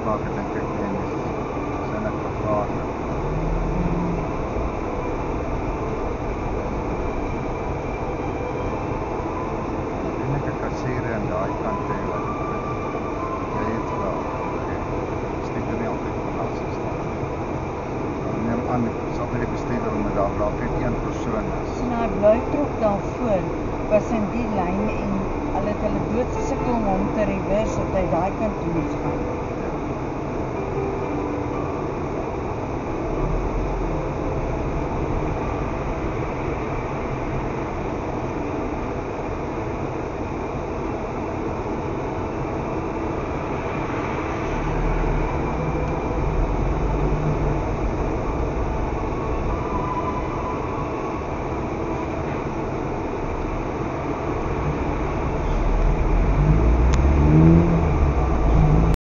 afspraken dink ek nie, sy net gepraat het. En ek 'n kassiere aan daai kant hê wat jy het wel. Steek nie altyd van af te staan. Neem aan, ek sal by die bestuurder omdat daar dalk net een persoon is. En haar bluitrok daarvoor was in die lyn en hulle het hulle dood gesukkel om hom te reverse dat hy daai kant toe moes gaan.